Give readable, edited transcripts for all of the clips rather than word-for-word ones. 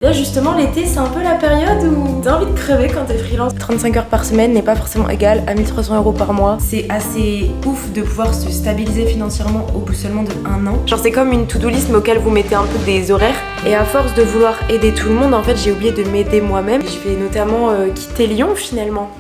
Là justement l'été c'est un peu la période où t'as envie de crever quand t'es freelance. 35 heures par semaine n'est pas forcément égal à 1300 € par mois. C'est assez ouf de pouvoir se stabiliser financièrement au bout seulement de 1 an. Genre c'est comme une to-do list mais auquel vous mettez un peu des horaires. Et à force de vouloir aider tout le monde, en fait j'ai oublié de m'aider moi-même. Je vais notamment quitter Lyon finalement.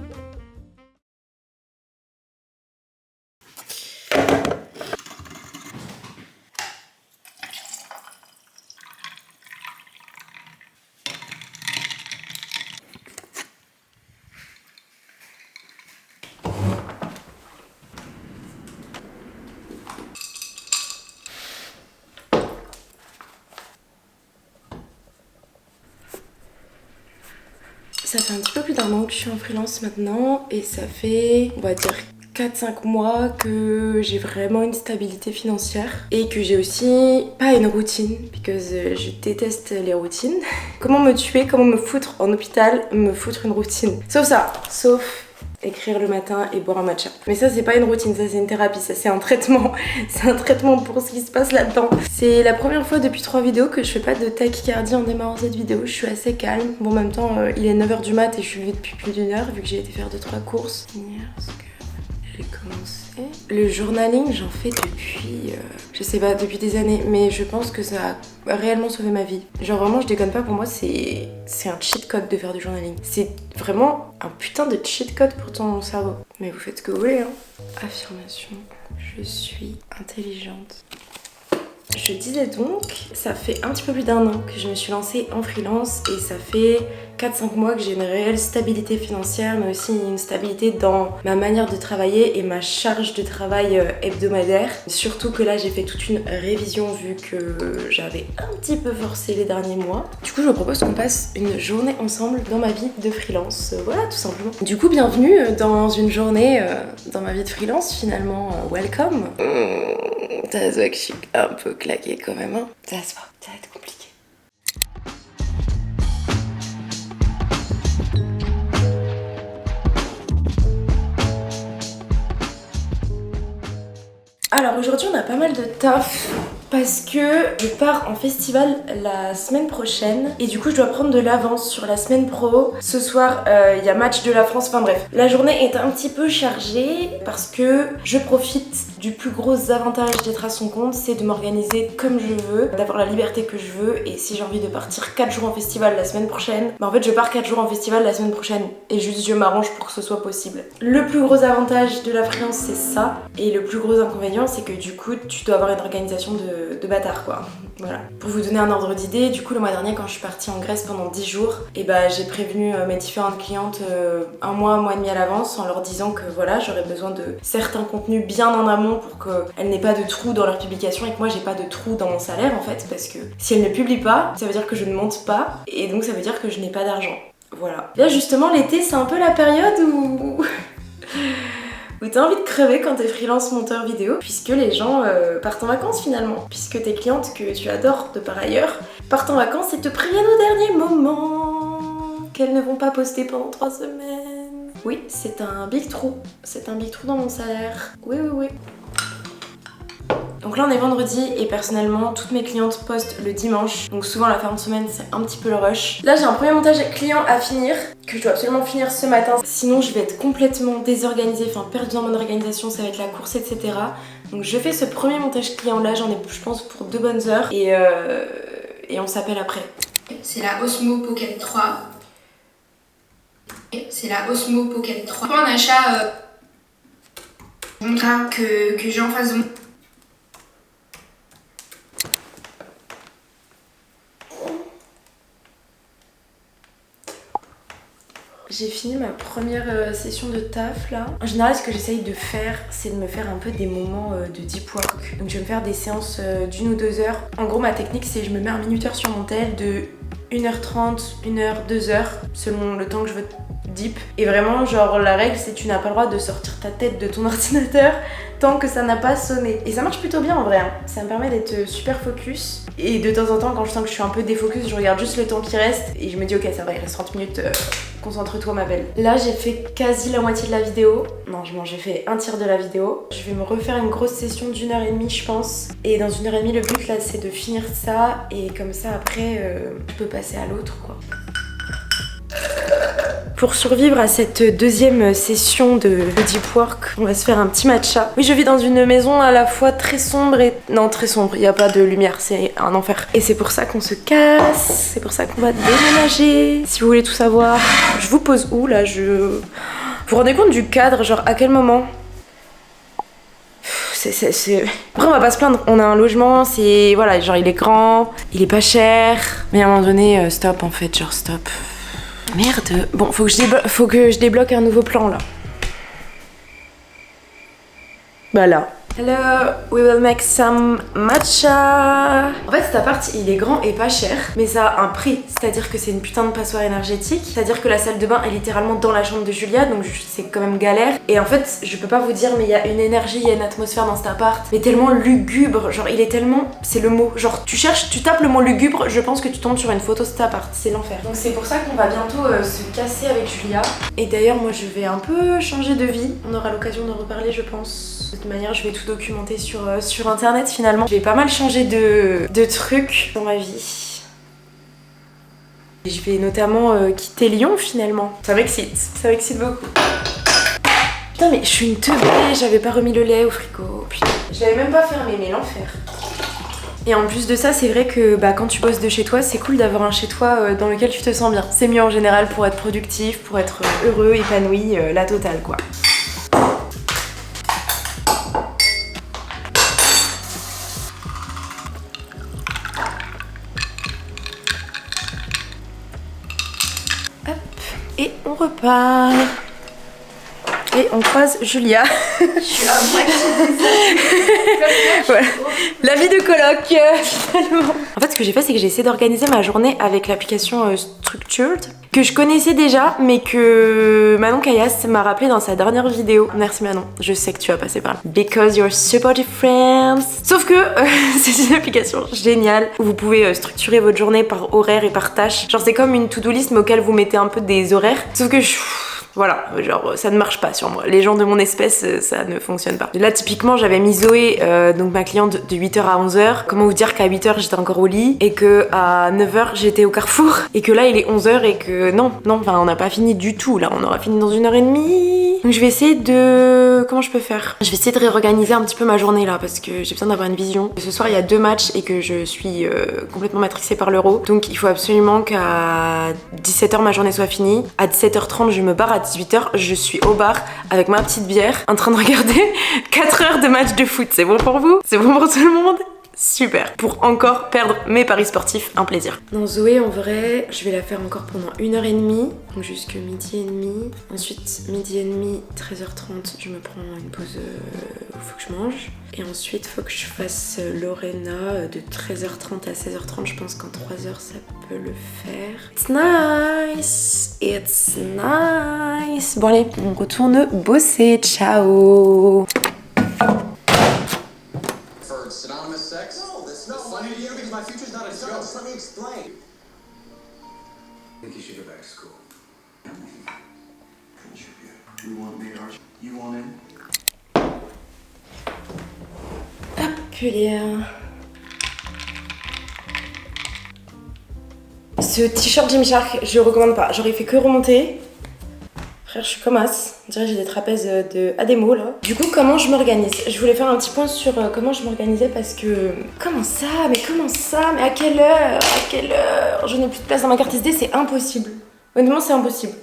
Ça fait un petit peu plus d'1 an que je suis en freelance maintenant et ça fait, on va dire, 4-5 mois que j'ai vraiment une stabilité financière et que j'ai aussi pas une routine, parce que je déteste les routines. Comment me tuer, comment me foutre en hôpital, me foutre une routine. Sauf ça, sauf écrire le matin et boire un matcha. Mais ça c'est pas une routine, ça c'est une thérapie, ça c'est un traitement. C'est un traitement pour ce qui se passe là-dedans. C'est la première fois depuis 3 vidéos que je fais pas de tachycardie en démarrant cette vidéo. Je suis assez calme. Bon en même temps il est 9h du mat et je suis levée depuis plus d'1 heure vu que j'ai été faire 2-3 courses. J'ai commencé. Le journaling j'en fais depuis, je sais pas, depuis des années, mais je pense que ça a réellement sauvé ma vie. Genre vraiment je déconne pas, pour moi c'est un cheat code de faire du journaling. C'est vraiment un putain de cheat code pour ton cerveau. Mais vous faites ce que vous voulez hein. Affirmation, je suis intelligente. Je disais donc, ça fait un petit peu plus d'1 an que je me suis lancée en freelance et ça fait 4-5 mois que j'ai une réelle stabilité financière mais aussi une stabilité dans ma manière de travailler et ma charge de travail hebdomadaire. Surtout que là j'ai fait toute une révision vu que j'avais un petit peu forcé les derniers mois. Du coup je vous propose qu'on passe une journée ensemble dans ma vie de freelance, voilà tout simplement. Du coup bienvenue dans une journée dans ma vie de freelance finalement, welcome. Ça se voit que je suis un peu claquée quand même hein. Ça se voit, ça va être compliqué. Alors aujourd'hui on a pas mal de taf parce que je pars en festival la semaine prochaine et du coup je dois prendre de l'avance sur la semaine pro. Ce soir il y a match de la France, enfin bref. La journée est un petit peu chargée parce que je profite du plus gros avantage d'être à son compte, c'est de m'organiser comme je veux, d'avoir la liberté que je veux et si j'ai envie de partir 4 jours en festival la semaine prochaine, bah en fait je pars 4 jours en festival la semaine prochaine et juste je m'arrange pour que ce soit possible. Le plus gros avantage de la freelance c'est ça et le plus gros inconvénient c'est que du coup tu dois avoir une organisation de bâtard quoi. Voilà. Pour vous donner un ordre d'idée, du coup le mois dernier quand je suis partie en Grèce pendant 10 jours, et bah j'ai prévenu mes différentes clientes 1 mois, 1 mois et demi à l'avance en leur disant que voilà j'aurais besoin de certains contenus bien en amont pour qu'elles n'aient pas de trous dans leur publication et que moi j'ai pas de trous dans mon salaire en fait parce que si elles ne publient pas, ça veut dire que je ne monte pas et donc ça veut dire que je n'ai pas d'argent. Voilà. Là justement l'été c'est un peu la période où t'as envie de crever quand t'es freelance monteur vidéo puisque les gens partent en vacances finalement, puisque tes clientes que tu adores de par ailleurs partent en vacances et te préviennent au dernier moment qu'elles ne vont pas poster pendant 3 semaines. Oui, c'est un big trou, c'est un big trou dans mon salaire. Oui. Donc là on est vendredi et personnellement toutes mes clientes postent le dimanche, donc souvent la fin de semaine c'est un petit peu le rush. Là j'ai un premier montage client à finir que je dois absolument finir ce matin, sinon je vais être complètement désorganisée, enfin perdue dans mon organisation, ça va être la course etc. Donc je fais ce premier montage client là, j'en ai je pense pour 2 bonnes heures et on s'appelle après. C'est la Osmo Pocket 3. C'est la Osmo Pocket 3. Pour un achat que j'ai en face de moi. J'ai fini ma première session de taf là. En général ce que j'essaye de faire c'est de me faire un peu des moments de deep work. Donc je vais me faire des séances d'1 ou 2 heures. En gros ma technique c'est je me mets un minuteur sur mon tel de 1h30, 1h, 2h selon le temps que je veux deep. Et vraiment genre la règle c'est tu n'as pas le droit de sortir ta tête de ton ordinateur tant que ça n'a pas sonné. Et ça marche plutôt bien en vrai hein. Ça me permet d'être super focus. Et de temps en temps quand je sens que je suis un peu défocus je regarde juste le temps qui reste et je me dis ok ça va il reste 30 minutes Concentre-toi ma belle. Là j'ai fait quasi la moitié de la vidéo. Non j'ai fait un tiers de la vidéo. Je vais me refaire une grosse session d'1h30 je pense. Et dans 1h30 le but là c'est de finir ça. Et comme ça après je peux passer à l'autre quoi. Pour survivre à cette deuxième session de deep work, on va se faire un petit matcha. Oui, je vis dans une maison à la fois très sombre et... Non, très sombre, il n'y a pas de lumière, c'est un enfer. Et c'est pour ça qu'on se casse, c'est pour ça qu'on va déménager. Si vous voulez tout savoir, je vous pose où là Vous vous rendez compte du cadre, genre à quel moment Après on va pas se plaindre, on a un logement, c'est... Voilà, genre il est grand, il est pas cher. Mais à un moment donné, stop en fait, genre stop. Merde. Bon, faut que je débloque un nouveau plan là. Bah là. Hello, we will make some matcha. En fait cet appart il est grand et pas cher, mais ça a un prix, c'est-à-dire que c'est une putain de passoire énergétique, c'est-à-dire que la salle de bain est littéralement dans la chambre de Julia, donc c'est quand même galère. Et en fait je peux pas vous dire mais il y a une énergie, il y a une atmosphère dans cet appart, mais tellement lugubre, genre il est tellement, c'est le mot, genre tu cherches, tu tapes le mot lugubre, je pense que tu tombes sur une photo de cet appart, c'est l'enfer. Donc c'est pour ça qu'on va bientôt se casser avec Julia. Et d'ailleurs moi je vais un peu changer de vie, on aura l'occasion d'en reparler je pense. De toute manière je vais tout documenter sur internet finalement. Je vais pas mal changer de trucs dans ma vie. Et je vais notamment quitter Lyon finalement. Ça m'excite beaucoup. Putain mais je suis une teubée, j'avais pas remis le lait au frigo. Putain, je l'avais même pas fermé mais l'enfer. Et en plus de ça, c'est vrai que quand tu bosses de chez toi, c'est cool d'avoir un chez toi dans lequel tu te sens bien. C'est mieux en général pour être productif, pour être heureux, épanoui, la totale quoi. Et on repart. Et on croise Julia. Je suis à moitié voilà. La vie de coloc, finalement. En fait, ce que j'ai fait, c'est que j'ai essayé d'organiser ma journée avec l'application Structured, que je connaissais déjà, mais que Manon Caillasse m'a rappelé dans sa dernière vidéo. Merci Manon, je sais que tu vas passer par là. Because you're supportive friends. Sauf que c'est une application géniale où vous pouvez structurer votre journée par horaire et par tâche. Genre c'est comme une to-do list mais auquel vous mettez un peu des horaires. Sauf que voilà, genre ça ne marche pas sur moi. Les gens de mon espèce, ça ne fonctionne pas. Là typiquement j'avais mis Zoé, donc ma cliente de 8h à 11h. Comment vous dire qu'à 8h j'étais encore au lit et que à 9h j'étais au Carrefour et que là il est 11h et que non, enfin on n'a pas fini du tout là, on aura fini dans 1h30. Donc je vais essayer de... Comment je peux faire? Je vais essayer de réorganiser un petit peu ma journée là parce que j'ai besoin d'avoir une vision. Ce soir il y a 2 matchs et que je suis complètement matrixée par l'euro. Donc il faut absolument qu'à 17h ma journée soit finie. À 17h30 je me barre, à 18h je suis au bar avec ma petite bière en train de regarder 4 heures de match de foot. C'est bon pour vous? C'est bon pour tout le monde? Super, pour encore perdre mes paris sportifs, un plaisir. Non, Zoé, en vrai, je vais la faire encore pendant 1h30, donc jusque 12h30. Ensuite, 12h30, 13h30, je me prends une pause où il faut que je mange. Et ensuite, il faut que je fasse Lorena de 13h30 à 16h30. Je pense qu'en 3 heures, ça peut le faire. It's nice, it's nice. Bon allez, on retourne bosser, ciao. Synonymous sex? No, that's not funny to you because my future's not a joke. Let me explain. I think you should go back to school. Contribute. You want me, Archie? You want in? Hop, pulière. Ce t-shirt Gymshark, je le recommande pas. J'aurais fait que remonter. Frère, je suis comme as. On dirait que j'ai des trapèzes de Ademo là. Du coup, comment je m'organise? Je voulais faire un petit point sur comment je m'organisais parce que... Comment ça? Mais à quelle heure? À quelle heure? Je n'ai plus de place dans ma carte SD, c'est impossible. Honnêtement, c'est impossible.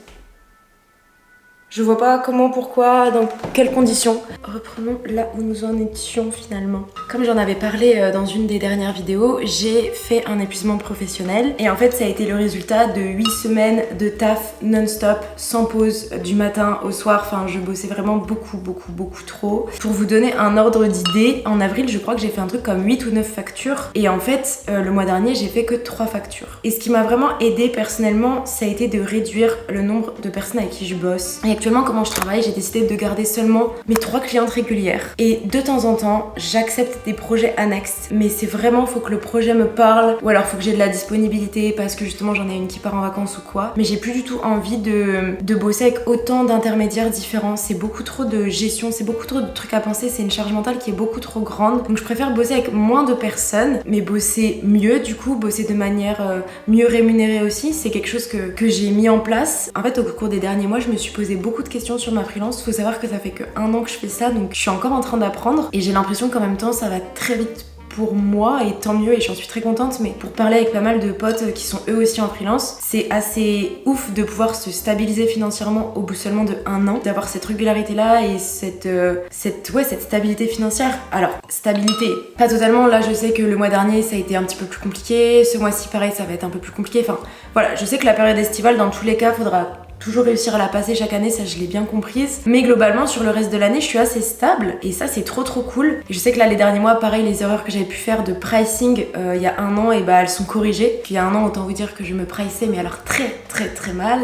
Je vois pas comment, pourquoi, dans quelles conditions. Reprenons là où nous en étions finalement. Comme j'en avais parlé dans une des dernières vidéos, j'ai fait un épuisement professionnel. Et en fait, ça a été le résultat de 8 semaines de taf non-stop, sans pause, du matin au soir. Enfin, je bossais vraiment beaucoup trop. Pour vous donner un ordre d'idée, en avril, je crois que j'ai fait un truc comme 8 ou 9 factures. Et en fait, le mois dernier, j'ai fait que 3 factures. Et ce qui m'a vraiment aidé personnellement, ça a été de réduire le nombre de personnes avec qui je bosse. Il y a Actuellement, comment je travaille, j'ai décidé de garder seulement mes 3 clientes régulières. Et de temps en temps, j'accepte des projets annexes. Mais c'est vraiment, faut que le projet me parle, ou alors faut que j'ai de la disponibilité parce que justement j'en ai une qui part en vacances ou quoi. Mais j'ai plus du tout envie de bosser avec autant d'intermédiaires différents. C'est beaucoup trop de gestion, c'est beaucoup trop de trucs à penser, c'est une charge mentale qui est beaucoup trop grande. Donc je préfère bosser avec moins de personnes, mais bosser mieux du coup, bosser de manière mieux rémunérée aussi. C'est quelque chose que j'ai mis en place. En fait, au cours des derniers mois, je me suis posé beaucoup de questions sur ma freelance. Faut savoir que ça fait que 1 an que je fais ça, donc je suis encore en train d'apprendre et j'ai l'impression qu'en même temps ça va très vite pour moi et tant mieux et j'en suis très contente. Mais pour parler avec pas mal de potes qui sont eux aussi en freelance, c'est assez ouf de pouvoir se stabiliser financièrement au bout seulement de 1 an, d'avoir cette régularité là et cette stabilité financière. Alors stabilité, pas totalement, là je sais que le mois dernier ça a été un petit peu plus compliqué, ce mois-ci pareil ça va être un peu plus compliqué, enfin voilà, je sais que la période estivale dans tous les cas faudra toujours réussir à la passer chaque année, ça je l'ai bien comprise. Mais globalement sur le reste de l'année je suis assez stable et ça c'est trop cool. Et je sais que là les derniers mois pareil, les erreurs que j'avais pu faire de pricing il y a 1 an et bah elles sont corrigées. Puis il y a 1 an autant vous dire que je me priçais mais alors très mal.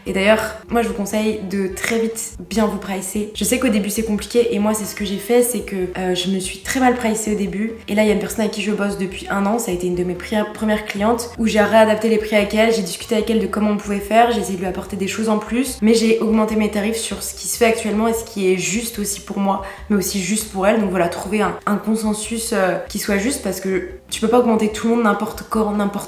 Et d'ailleurs moi je vous conseille de très vite bien vous pricer. Je sais qu'au début c'est compliqué et moi c'est ce que j'ai fait, c'est que je me suis très mal pricée au début. Et là il y a une personne avec qui je bosse depuis 1 an, ça a été une de mes premières clientes où j'ai réadapté les prix avec elle, j'ai discuté avec elle de comment on pouvait faire, j'ai essayé de lui apporter des choses en plus, mais j'ai augmenté mes tarifs sur ce qui se fait actuellement et ce qui est juste aussi pour moi, mais aussi juste pour elle. Donc voilà, trouver un consensus qui soit juste, parce que tu peux pas augmenter tout le monde n'importe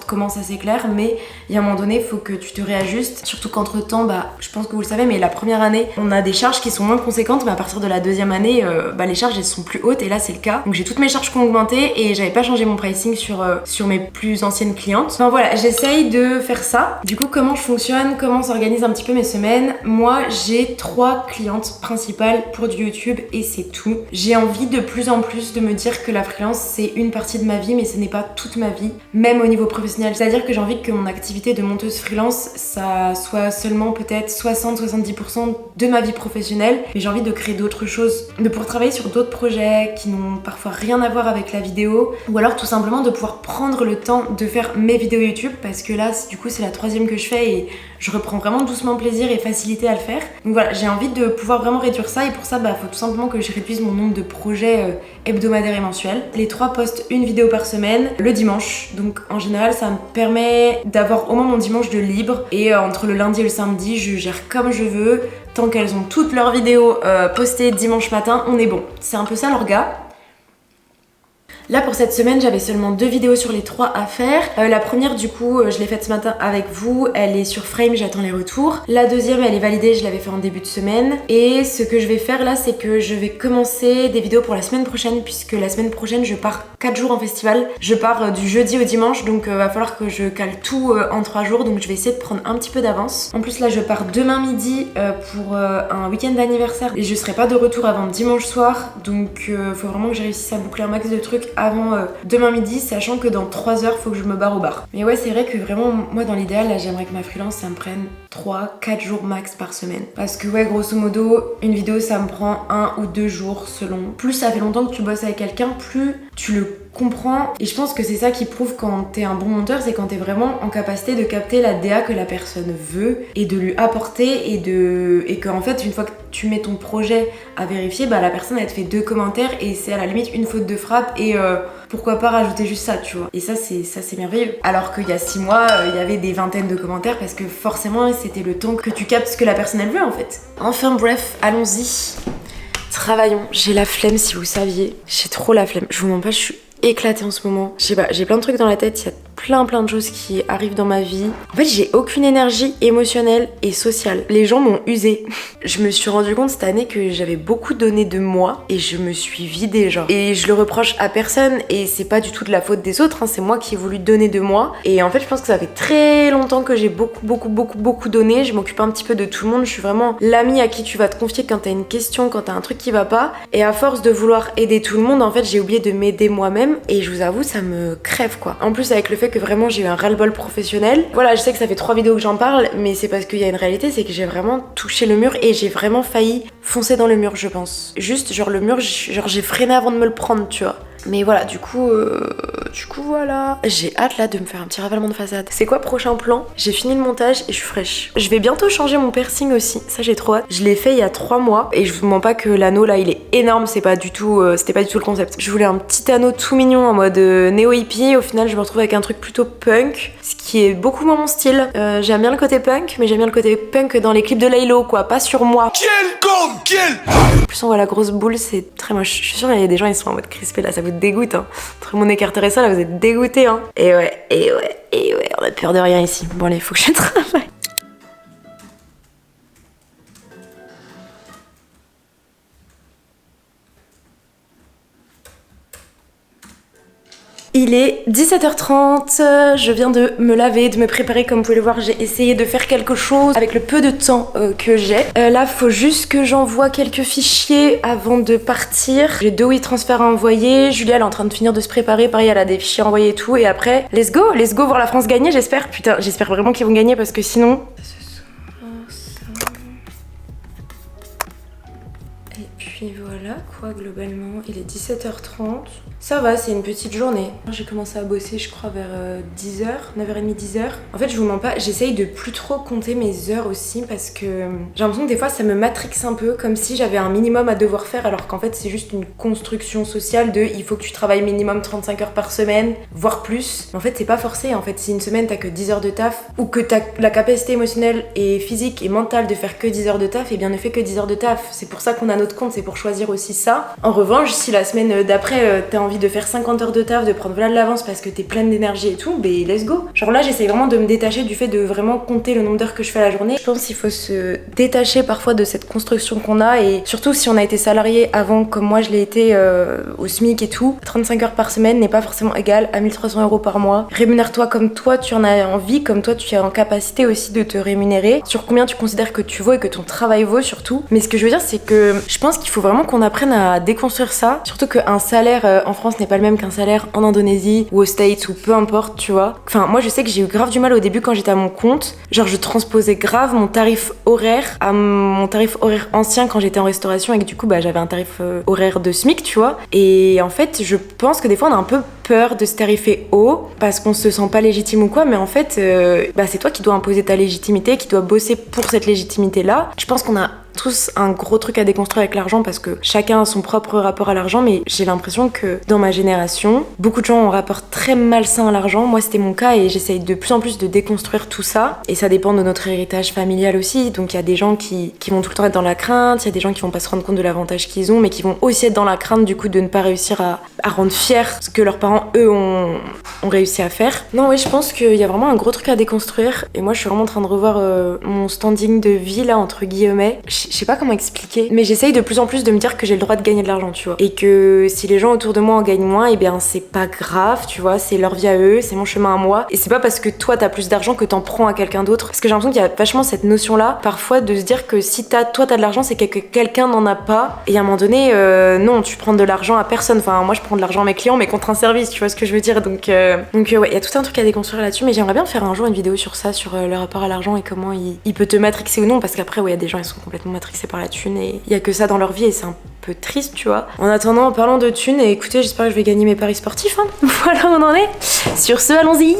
comment, ça c'est clair, mais il y a un moment donné, il faut que tu te réajustes, surtout qu'entre temps, bah je pense que vous le savez, mais la première année, on a des charges qui sont moins conséquentes, mais à partir de la deuxième année, les charges elles sont plus hautes et là c'est le cas. Donc j'ai toutes mes charges qui ont augmenté et j'avais pas changé mon pricing sur mes plus anciennes clientes. Enfin voilà, j'essaye de faire ça. Du coup, comment je fonctionne, comment s'organise un petit peu mes semaines. Moi j'ai 3 clientes principales pour du YouTube et c'est tout. J'ai envie de plus en plus de me dire que la freelance c'est une partie de ma vie, mais ce n'est pas toute ma vie, même au niveau professionnel. C'est-à-dire que j'ai envie que mon activité de monteuse freelance, ça soit seulement peut-être 60-70% de ma vie professionnelle, mais j'ai envie de créer d'autres choses, de pouvoir travailler sur d'autres projets qui n'ont parfois rien à voir avec la vidéo, ou alors tout simplement de pouvoir prendre le temps de faire mes vidéos YouTube, parce que là du coup c'est la 3e que je fais et je reprends vraiment doucement plaisir et facilité à le faire. Donc voilà, j'ai envie de pouvoir vraiment réduire ça et pour ça faut tout simplement que je réduise mon nombre de projets hebdomadaires et mensuels. Les 3 postent une vidéo par semaine le dimanche, donc en général ça me permet d'avoir au moins mon dimanche de libre et entre le lundi et le samedi je gère comme je veux. Tant qu'elles ont toutes leurs vidéos postées dimanche matin, on est bon. C'est un peu ça l'orga. Là pour cette semaine j'avais seulement 2 vidéos sur les 3 à faire. La première du coup je l'ai faite ce matin avec vous, elle est sur Frame, j'attends les retours. La deuxième elle est validée, je l'avais fait en début de semaine. Et ce que je vais faire là c'est que je vais commencer des vidéos pour la semaine prochaine, puisque la semaine prochaine je pars 4 jours en festival. Je pars du jeudi au dimanche, donc va falloir que je cale tout en 3 jours, donc je vais essayer de prendre un petit peu d'avance. En plus là je pars demain midi pour un week-end d'anniversaire et je serai pas de retour avant dimanche soir, donc faut vraiment que je réussisse à boucler un max de trucs avant demain midi, sachant que dans 3 heures faut que je me barre au bar. Mais ouais c'est vrai que vraiment moi dans l'idéal là j'aimerais que ma freelance ça me prenne 3-4 jours max par semaine, parce que ouais grosso modo une vidéo ça me prend 1 ou 2 jours selon. Plus ça fait longtemps que tu bosses avec quelqu'un, plus tu le comprends, et je pense que c'est ça qui prouve quand t'es un bon monteur, c'est quand t'es vraiment en capacité de capter la DA que la personne veut et de lui apporter et qu'en fait une fois que tu mets ton projet à vérifier, la personne elle te fait 2 commentaires et c'est à la limite une faute de frappe et pourquoi pas rajouter juste ça, tu vois. Et ça c'est merveilleux. Alors qu'il y a 6 mois il y avait des vingtaines de commentaires parce que forcément c'était le temps que tu captes ce que la personne elle veut en fait. Enfin bref, allons-y. Travaillons. J'ai la flemme si vous saviez. J'ai trop la flemme. Je vous mens pas, je suis éclatée en ce moment. Je sais pas, j'ai plein de trucs dans la tête, il y a plein de choses qui arrivent dans ma vie. En fait, j'ai aucune énergie émotionnelle et sociale. Les gens m'ont usée. Je me suis rendu compte cette année que j'avais beaucoup donné de moi et je me suis vidée, genre. Et je le reproche à personne et c'est pas du tout de la faute des autres, hein, c'est moi qui ai voulu donner de moi. Et en fait, je pense que ça fait très longtemps que j'ai beaucoup donné. Je m'occupe un petit peu de tout le monde. Je suis vraiment l'amie à qui tu vas te confier quand t'as une question, quand t'as un truc qui va pas. Et à force de vouloir aider tout le monde, en fait, j'ai oublié de m'aider moi-même et je vous avoue, ça me crève quoi. En plus, avec le fait que vraiment j'ai eu un ras-le-bol professionnel. Voilà, je sais que ça fait 3 vidéos que j'en parle, mais c'est parce qu'il y a une réalité, c'est que j'ai vraiment touché le mur et j'ai vraiment failli foncer dans le mur, je pense. Juste, genre le mur, genre j'ai freiné avant de me le prendre, tu vois. Mais voilà, du coup du coup voilà. J'ai hâte là de me faire un petit ravalement de façade. C'est quoi prochain plan? J'ai fini le montage et je suis fraîche. Je vais bientôt changer mon piercing aussi, ça j'ai trop hâte. Je l'ai fait il y a 3 mois et je vous mens pas que l'anneau là il est énorme, c'était pas du tout le concept. Je voulais un petit anneau tout mignon en mode néo hippie, au final je me retrouve avec un truc plutôt punk, ce qui est beaucoup moins mon style. J'aime bien le côté punk, mais j'aime bien le côté punk dans les clips de Laylo quoi, pas sur moi. En plus on voit la grosse boule, c'est très moche. Je suis sûre qu'il y a des gens ils sont en mode crispé là, ça vous dégoûte hein. Entre mon écarteur et ça là vous êtes dégoûtés hein. Et ouais, on a peur de rien ici. Bon allez, faut que je travaille. Il est 17h30, je viens de me laver, de me préparer, comme vous pouvez le voir, j'ai essayé de faire quelque chose avec le peu de temps que j'ai. Là, faut juste que j'envoie quelques fichiers avant de partir. J'ai 2 WeTransfer à envoyer, Julia elle est en train de finir de se préparer, pareil elle a des fichiers à envoyer et tout, et après, let's go voir la France gagner j'espère. Putain, j'espère vraiment qu'ils vont gagner parce que sinon... Et puis voilà quoi, globalement, il est 17h30. Ça va, c'est une petite journée. J'ai commencé à bosser, je crois, vers 10h, 9h30, 10h. En fait, je vous mens pas, j'essaye de plus trop compter mes heures aussi parce que j'ai l'impression que des fois, ça me matrixe un peu, comme si j'avais un minimum à devoir faire, alors qu'en fait, c'est juste une construction sociale de il faut que tu travailles minimum 35 heures par semaine, voire plus. Mais en fait, c'est pas forcé. En fait, si une semaine, t'as que 10 heures de taf, ou que t'as la capacité émotionnelle et physique et mentale de faire que 10 heures de taf, et bien ne fais que 10 heures de taf. C'est pour ça qu'on a notre compte, c'est pour choisir aussi ça. En revanche, si la semaine d'après, t'as envie de faire 50 heures de taf, de prendre voilà de l'avance parce que t'es pleine d'énergie et tout, ben let's go. Genre là j'essaye vraiment de me détacher du fait de vraiment compter le nombre d'heures que je fais à la journée. Je pense qu'il faut se détacher parfois de cette construction qu'on a, et surtout si on a été salarié avant comme moi je l'ai été au SMIC et tout, 35 heures par semaine n'est pas forcément égal à 1300 € par mois. Rémunère-toi comme toi tu en as envie, comme toi tu es en capacité aussi de te rémunérer, sur combien tu considères que tu vaux et que ton travail vaut surtout. Mais ce que je veux dire c'est que je pense qu'il faut vraiment qu'on apprenne à déconstruire ça, surtout qu'un salaire en France n'est pas le même qu'un salaire en Indonésie ou aux States ou peu importe, tu vois. Enfin, moi je sais que j'ai eu grave du mal au début quand j'étais à mon compte. Genre je transposais grave mon tarif horaire à mon tarif horaire ancien quand j'étais en restauration et que du coup bah j'avais un tarif horaire de SMIC, tu vois. Et en fait, je pense que des fois on a un peu peur de se tarifer haut parce qu'on se sent pas légitime ou quoi, mais en fait bah c'est toi qui dois imposer ta légitimité, qui dois bosser pour cette légitimité là. Je pense qu'on a tous un gros truc à déconstruire avec l'argent parce que chacun a son propre rapport à l'argent, mais j'ai l'impression que dans ma génération, beaucoup de gens ont un rapport très malsain à l'argent. Moi c'était mon cas et j'essaye de plus en plus de déconstruire tout ça, et ça dépend de notre héritage familial aussi. Donc il y a des gens qui vont tout le temps être dans la crainte, il y a des gens qui vont pas se rendre compte de l'avantage qu'ils ont, mais qui vont aussi être dans la crainte du coup de ne pas réussir à rendre fier ce que leurs parents eux ont réussi à faire. Non oui, je pense qu'il y a vraiment un gros truc à déconstruire, et moi je suis vraiment en train de revoir mon standing de vie là entre guillemets. Je sais pas comment expliquer, mais j'essaye de plus en plus de me dire que j'ai le droit de gagner de l'argent, tu vois. Et que si les gens autour de moi en gagnent moins, et bien c'est pas grave, tu vois, c'est leur vie à eux, c'est mon chemin à moi. Et c'est pas parce que toi t'as plus d'argent que t'en prends à quelqu'un d'autre. Parce que j'ai l'impression qu'il y a vachement cette notion-là, parfois, de se dire que si toi t'as de l'argent, c'est que quelqu'un n'en a pas. Et à un moment donné, non, tu prends de l'argent à personne. Enfin, moi je prends de l'argent à mes clients, mais contre un service, tu vois ce que je veux dire. Donc ouais, il y a tout un truc à déconstruire là-dessus, mais j'aimerais bien faire un jour une vidéo sur ça, sur le rapport à l'argent et comment il peut te matrixer ou non, parce qu'après, ouais, il y a des gens, ils sont complètement matrixés par la thune et il y a que ça dans leur vie et c'est un peu triste, tu vois. En attendant, en parlant de thunes, et écoutez, j'espère que je vais gagner mes paris sportifs, hein. Voilà où on en est. Sur ce, allons-y.